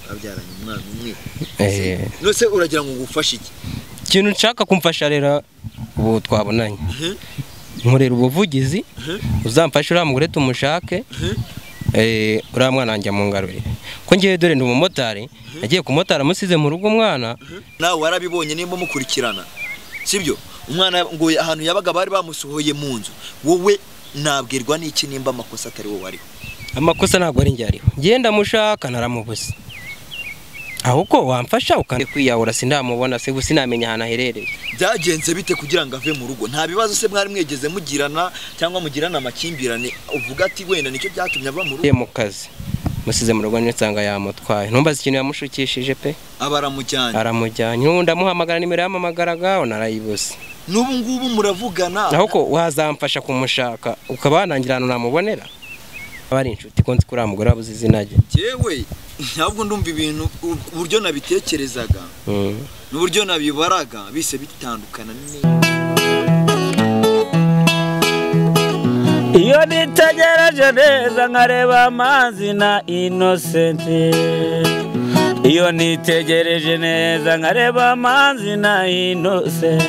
babyaranye umwana umwe nose uragira ngo ngufashe iki ikintu nshaka kumfasha rero ubu twabonanye nkorera ubuvugizi uzamfasha uriya mugore tumushake uriya mwana wanjye mu ngarurire ko ngiye dore ndi umumotari nagiye kumotara musize mu rugo umwana nawe warabibonye nimba mukurikirana sibyo umwana ngo ahantu yabaga bari bamusohoye mu nzu wowe nabwirwa n'iki nimba amakosa atari wowe ariho amakosa ntabwo ari njye ariho ngenda mushaka naramubuze ahubwo wamfasha ukande kwiyahura sindamubona se gusinamenya ahantu aherereye byagenze bite kugira ngo ave mu rugo nta bibazo se mwari mwegeze mugirana cyangwa mugirana amakimbirane uvuga ati wenda nicyo byatumye ava mu rugo mu kazi musize mu rugo nsanga yamutwaye ntumbaze ikintu yamushukishije pe aramujyanye n'ubundi amuhamagara nimero yamamagaraga narayibuze n'ubu ngubu muravugana ahubwo wazamfasha kumushaka ukaba wanangira ahantu namubonera abari inshuti ko nzi kuri mugore abuze izina rye yewe ntabwo ndumva ibintu uburyo nabitekerezaga n'uburyo nabibaraga bise bitandukana iyo nitegereje neza nkareba amazi na Innocent iyo nitegereje neza nkareba amazi na Innocent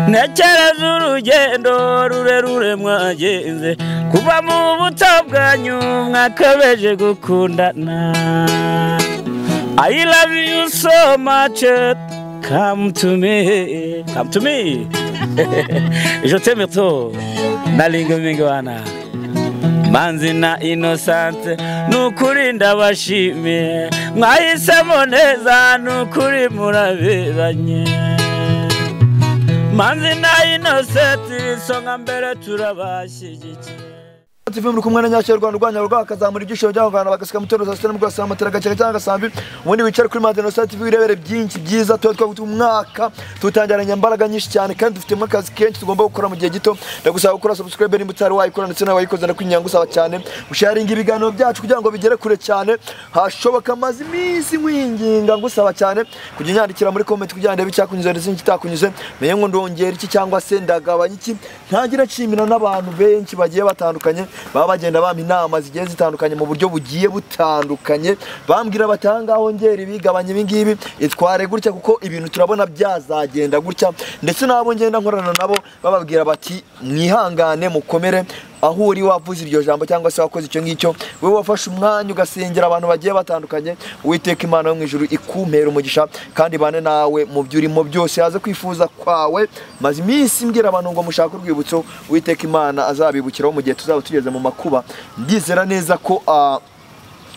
ntekereza urugendo rurerure mwagenze kuva mu buto bwanyu mwakabeje gukundana I love you so much come to me je t'aime trop nalinga mingi wana manzi na Innocent nukuri ndabashimiye mwahisemo neza nukuri muraberanye manzi na Innocent songa mbere turabashyigikiye TV muri kumwe na Nyacyo Rwanda Rwanya rwakazamura igishoro by'abana bagasika mutoro za system rwa saa matera gaceka cyangwa sambi ubundi wicara kuri Innocent TV wirebere byinshi byiza twa umwaka tutangiranye imbaraga nyinshi cyane kandi dufite mu kazi kenshi tugomba gukora mu gihe gito ndagusaba gukora subscribe nimba utari wayikora ndetse nawe wayikoze ndakwinyango usaba cyane usharinga ibiganiro byacu kugira ngo bigere kure cyane hashoboka amazi minsi mwinginga ngusaba cyane kujya nyandikira muri comment kugira ndebe cyakunyuze ndetse n'ikitakunyuze menye ngo ndongera iki cyangwa se ndagabanya iki ntagira cimina n'abantu benshi bagiye batandukanye baba bagenda bampa inama zigiye zitandukanye mu buryo bugiye butandukanye bambwira batangaho ngera ibigabanye ibingibi itware gutya kuko ibintu turabona byazagenda gutya ndetse nabo ngenda nkorana nabo bababwira bati mwihangane mukomere aho uri wavuze iryo jambo cyangwa se wakoze icyo ngicyo wewe wafashe umwanya ugasengera abantu bagiye batandukanye Uwiteka Imana yo mu ijuru ikumpera umugisha kandi bane nawe mu byurimo byose yaze kwifuza kwawe maze iminsi mbwira abantu ngo mushaka urwibutso Uwiteka Imana azabibukiraho mu gihe tuzaba tugeze mu makuba ndizera neza ko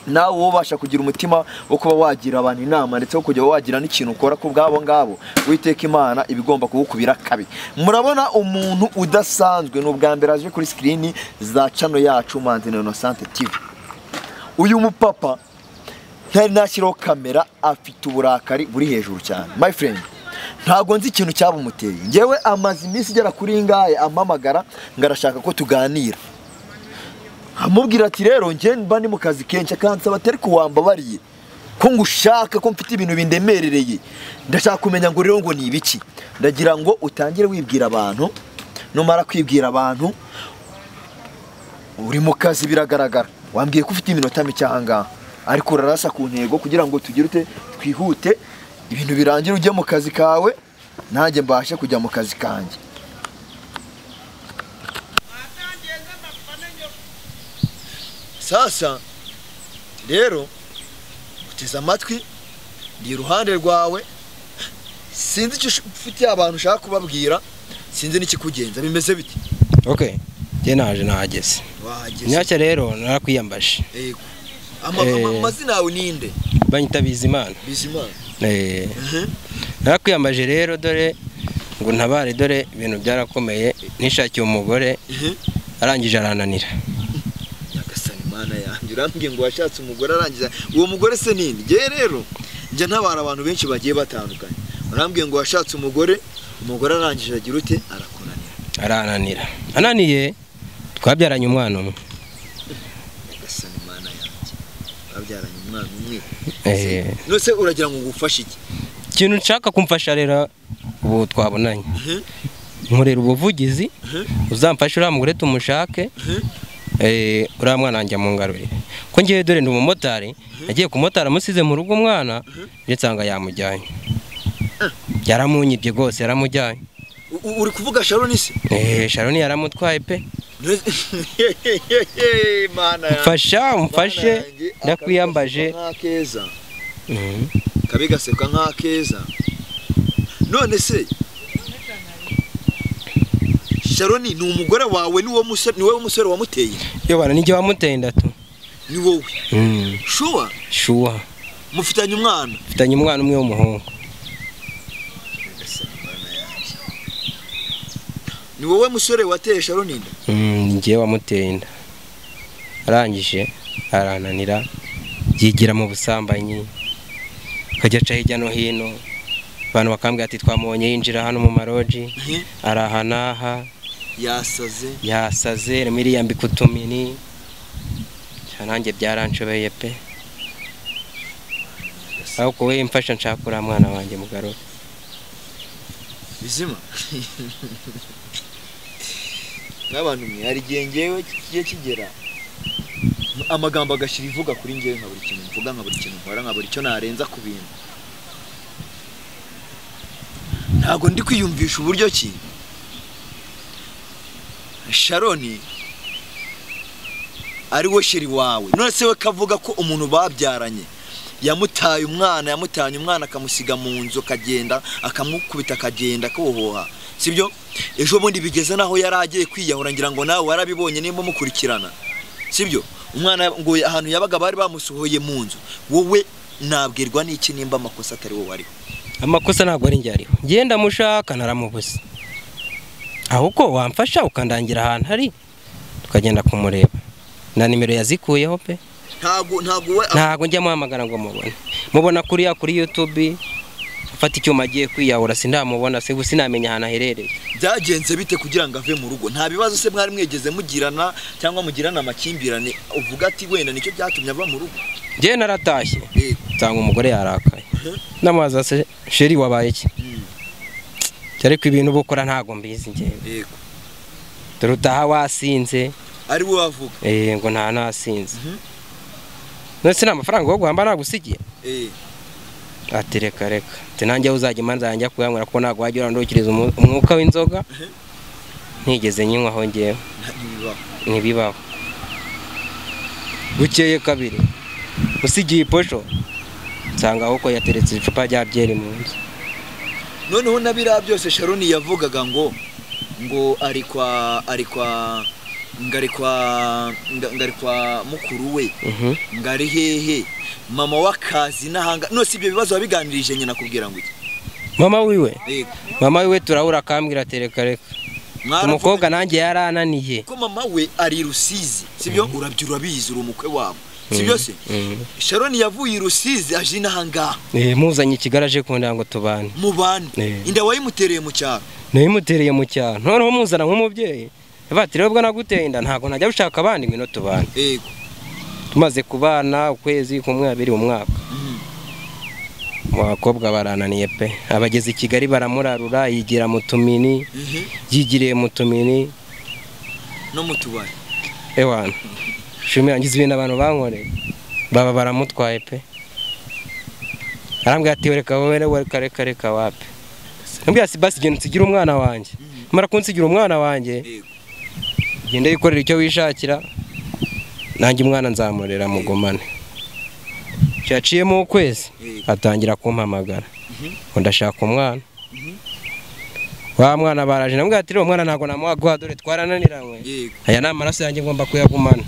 nawe ubasha kugira umutima wo kuba wagira abantu inama ndetse kujya wagira n'ikintu ukora ku bwabo ngabo Uwiteka Imana ibigomba kugukubira kabi murabona umuntu udasanzwe n'ubwa mbere aje kuri screen za channel yacu Manzi na Innocent TV uyu mupapa ntari nashyiraho kamera afite uburakari buri hejuru cyane my friend ntago nzi ikintu cyabumuteye ngewe amazi iminsi igera kuri ngaye amamagara ngarashaka ko tuganira amubwira ati rero nge mba ni mu kazi kenshi akansaba atari kuwamba bariye ko ngushaka ko mfite ibintu bindemerereye ndashaka kumenya ngo rero ngo ni ibiki ndagira ngo utangire wibwira abantu numara kwibwira abantu uri mu kazi biragaragara wambwiye ko ufite iminota mike ahangaha ariko urarasa ku ntego kugira ngo tugire ute twihute ibintu birangira ujye mu kazi kawe nanjye mbashe kujya mu kazi kanjye sasa rero uteze amatwi ndi iruhande rwawe sinzi icyo ufite abantu ushaka kubabwira sinzi n'ikikugenza bimeze biti okay je naje nahageze Nyacyo rero narakwiyambaje yego amazina yawe ninde banyita Bizimana narakwiyambaje rero dore ngo ntabare dore ibintu byarakomeye nishakiye umugore arangije arananira Mana yanjye urambwiye ngo washatse umugore arangiza uwo mugore se ninde je rero nje ntabara abantu benshi bagiye batandukanye urambwiye ngo washatse umugore arangije agira ute arananira ananiye twabyaranye umwana umwe Gasani Mana yanjye twabyaranye umwana umwe nose uragira ngo ngufashe iki ikintu nshaka kumfasha rero ubu twabonanye nkorera ubuvugizi uzamfasha uriya mugore tumushake uriya mwana wanjye mu ngarurire ko ngiye dore ndi umumotari nagiye kumotara musize mu rugo umwana nsanga yamujyanye yaramunyibye rwose yaramujyanye uri kuvuga Sharon se Sharon yaramutwaye pe mana umfashe ndakwiyambaje nk'akeza kabigaseka nk'akeza none se Sharon ni umugore wawe ni wowe musore wamuteye yo bana nijye wamuteye ndatu ni wowe shuwa mufitanye umwana umwe w'umuhungu ni wowe musore wateye Sharon inda ngiye wamuteye inda arangije arananira yigira mu busambanyi akajya aca hirya no hino abantu bakambwira ati twamubonye yinjira hano mu maroji arahanaha yasaze miriyambika utumini nanjye byaranshobeye pe ahubwo we mfasha nshakura mwana wanjye mugarura bizima n'abantu hari igihe ngewe kigiye kigera amagambo agashira ivuga kuri ngewe nka buri kintu mvuga nka buri kintu nkora nka buri cyo narenza ku bintu ntago ndi kwiyumvisha uburyo ki Sharon ari we sheri wawe none se we kavuga ko umuntu babyaranye yamutanye umwana akamusiga mu nzu kagenda akamukubita kagenda kohoha sibyo ejo bundi bigeze naho yaragiye kwiyahura ngira ngo nawe warabibonye nimba mukurikirana sibyo umwana ngo ahantu yabaga bari bamusohoye mu nzu wowe nabwirwa n'iki nimba amakosa atari wowe ariho amakosa ntabwo ari njye ariho genda mushaka naramubuze ahubwo wamfasha ukandangira ahantu hari tukagenda kumureba na nimero yazikuyeho pe ntago njya muhamagara ngo mubona kuri YouTube afata icyuma agiye kwiyahura sindamubona se sinamenya ahantu aherereye byagenze bite kugira ngo ave mu rugo nta bibazo se mwari mwegeze mugirana cyangwa mugirana amakimbirane uvuga ati wenda nicyo byatumye ava mu rugo je naratashye cyangwa umugore yarakaye namaza se sheri wabaye iki cyariko ibintu bukora ntago mbizi ngewe turutaha wasinze ari we wavuga ngo nta nasinze nose n'amafaranga yo guhamba nagusigiye ati reka nanjye uzajya imanza yanjye kuyanywera ko ntago wajya urandukiriza umwuka w'inzoga ntigeze nyinywa aho ngewe ntibibaho bukeye kabiri usigiye iposho nsanga ahubwo yateretse icupa rya byeri mu nzu noneho nabira byose Sharon yavugaga ngo ari kwa mukuru we ngari hehe mama wakazi nahanga no sibyo bibazo wabiganirije nyina kubwira ngo iki mama wiwe turahura kambwira tereka umukobwa nanjye yarananiye ko mama we ari Rusizi sibyo urabyura bizi uri umukwe wabo sibyo se Sharon yavuye Rusizi aje nahanga muzanye ikigaraje kunda ngo tubane mubane inda wayimutereye mu cyaro nayimutereye mu cyaro noneho muzana nk'umubyeyi bati rero bwo naguteye inda ntago najya gushaka abandi ngino tubane tumaze kubana ukwezi kumwe abiri umwaka abakobwa barananiye pe abageze i Kigali baramurarura yigira mu tumini yigiriye mu tumini no mutubane ewana shumi yangize ibintu abantu bankoreye baba baramutwaye pe arambwira ati reka wowe reka wapi ambwira si basi genda usigira umwana wanjye mara kunsigira umwana wanjye genda yikorera icyo wishakira nanjye umwana nzamurera mugomane cyaciyemo ukwezi atangira kumpamagara ngo ndashaka umwana wa mwana baraje nambwira ati umwana ntago namuha dore twarananiranywe aya ni amaraso yanjye ngomba kuyagumana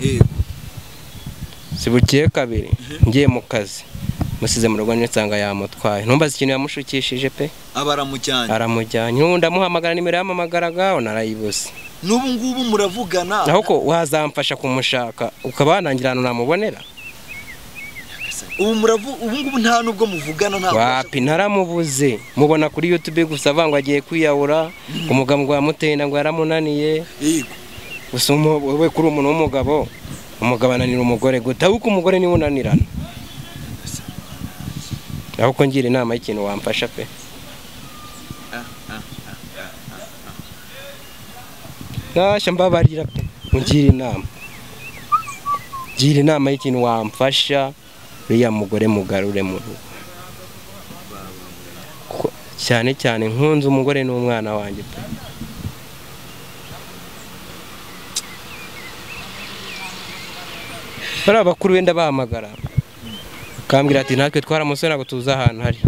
sibukiye kabiri ngiye mu kazi musize mu rugo nsanga yamutwaye ntumbaze ikintu yamushukishije pe aramujyanye n'ubundi amuhamagara nimero yamamagaraga narayibuse n'ubu ngubu muravugana ahubwo wazamfasha kumushaka ukaba wanangira ahantu namubonera ubu ngubu nta nubwo muvugana nta wapi naramubuze mubona kuri YouTube gusa avangwa agiye kwiyahura umugabo ngo yamuteye ngo yaramunaniye gusa wowe kuri umuntu w'umugabo umugabo ananira umugore gute ahubwo umugore niwe unanirana ahubwo ngira inama y'ikintu wamfasha pe nasha mbabarira pe ngira inama gira inama y'ikintu wamfasha uriya mugore mugarure mu rugo cyane cyane nkunze umugore n'umwana wanjye pe. Bari abakuru wenda bahamagara kambwira ati natwe twaramusore ntabwo tuzi ahantu hari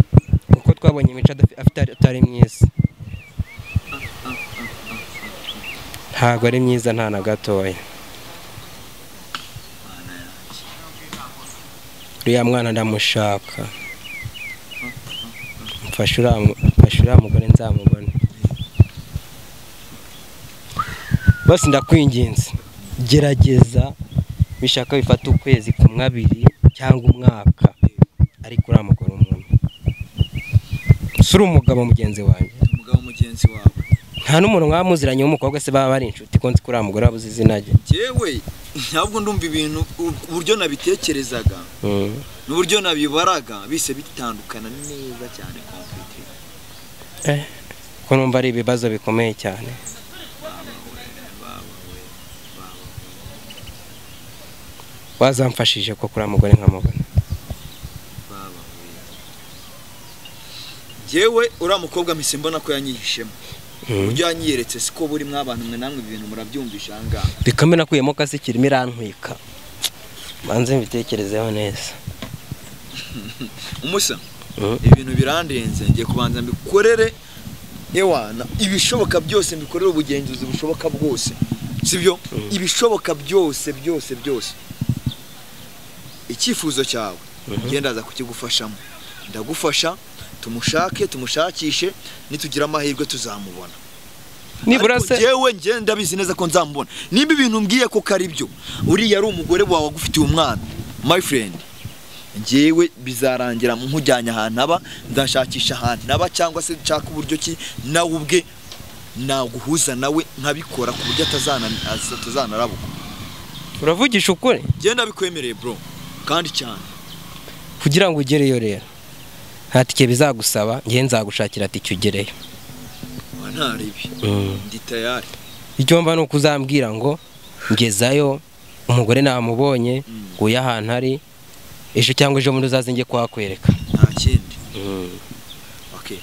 kuko twabonye imico afite atari myiza. Ntabwo ari myiza nta na gatoya. Uriya mwana ndamushaka, mfasha uriya mugore nzamubona. Bose ndakwinginze gerageza bishaka bifata ukwezi kumwe 2 cyangwa umwaka, ariko uriya mugore umuntu sura umugabo mugenzi wanjye. Umugabo mugenzi wawe nta n'umuntu mwamuziranye w'umukobwa se baba bari inshuti ko nzi kuri uriya mugore abuze izina rye. Jewe ntabwo ndumva ibintu uburyo nabitekerezaga n'uburyo nabibaraga bise bitandukana neza cyane complete. Ko numva ari ibibazo bikomeye cyane. Wazamfashije ko kuri amugore nkamubona. Jewe uriya mukobwa mpise mbona ko yanyihishemo. Uburyo yanyiyeretse siko buri mw'abantu mwe namwe ibintu murabyumvisha ngaha. Bikamena kuyemo kasi kirimo irantwika. Banze mbitekerezeho neza. Umusa ibintu birandenze ngiye kubanza mbikorere ewana ibishoboka byose mbikorere ubugenzuzi bushoboka bwose. Sibyo? Ibishoboka byose. Icyifuzo cyawe genda za kukigufashamo. Ndagufasha tumushakishe nitugira amahirwe tuzamubona. Nibura se jewe ngenda bizi neza ko nzamubona. Nimba ibintu mbwiye ko kari byo uri yari umugore wawe agufitiye umwana my friend, ngewe bizarangira nkujyanye ahantu aba ndashakisha ahantu aba cyangwa se nshaka uburyo ki nawe ubwe naguhuza nawe nkabikora ku buryo atazanarabuka. uravugisha ukuri? Genda bikwemereye bro kandi cyane kugira ngo ugereyo rero nta tike bizagusaba, ngiye nzagushakira tike ugereyo. Ntaribi ndi tayari. Icyo mba nuko uzambwira ngo ngezayo umugore namubonye guya ahantu hari ejo cyangwa ejo muri uzaze ngiye kwakwereka. Nta kindi. Okay.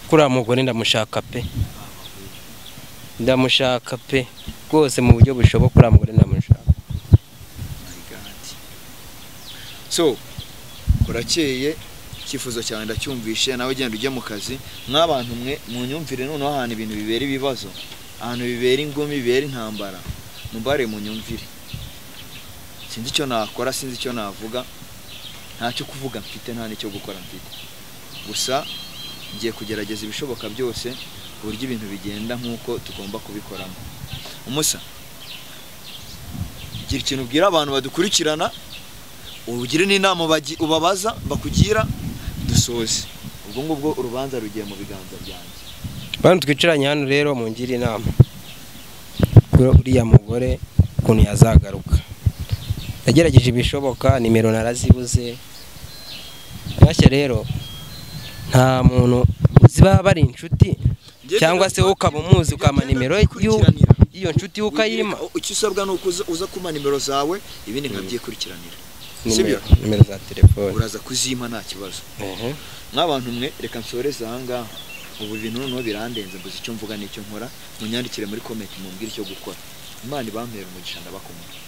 Kuri amugore ndamushaka pe rwose mu buryo bushoboka. Kuri amugore ndamushaka. My God. So urakeye icyifuzo cyane ndacyumvishe, nawe genda ujye mu kazi. Nk'abantu mwe mu nyumvire noneho ahantu ibintu bibera ibibazo, ahantu bibera ingumi, bibera intambara, mubare mu nyumvire. Sinzi icyo nakora, sinzi icyo navuga, ntacyo kuvuga mfite, nta n'icyo gukora mfite. Gusa ngiye kugerageza ibishoboka byose uburyo ibintu bigenda nk'uko tugomba kubikoramo. Umusa gira ikintu ubwira abantu badukurikirana, ubugire n'inama ubabaza bakugira dusoze. Ubwo ngubwo urubanza rugiye mu biganza byanjye. Bantu twicaranye hano rero mungira inama. Uriya mugore ukuntu yazagaruka. Yagerageje ibishoboka, nimero narazibuze. Bashya rero nta muntu ziba bari inshuti cyangwa se ukaba umuzi ukama nimero iyo nshuti ukayima. Icyo usabwa no uza kuma nimero zawe ibindi nkabyikurikiranira. Nimero za telefone uraza kuzima nta kibazo. Nk'abantu mwe reka nsoreze ahangaha. Ubu bintu noneho birandenze mbuze icyo mvuga n'icyo nkora. Munyandikire muri comment mumbwire icyo gukora. Imana ibampera umugisha ndabakomeye.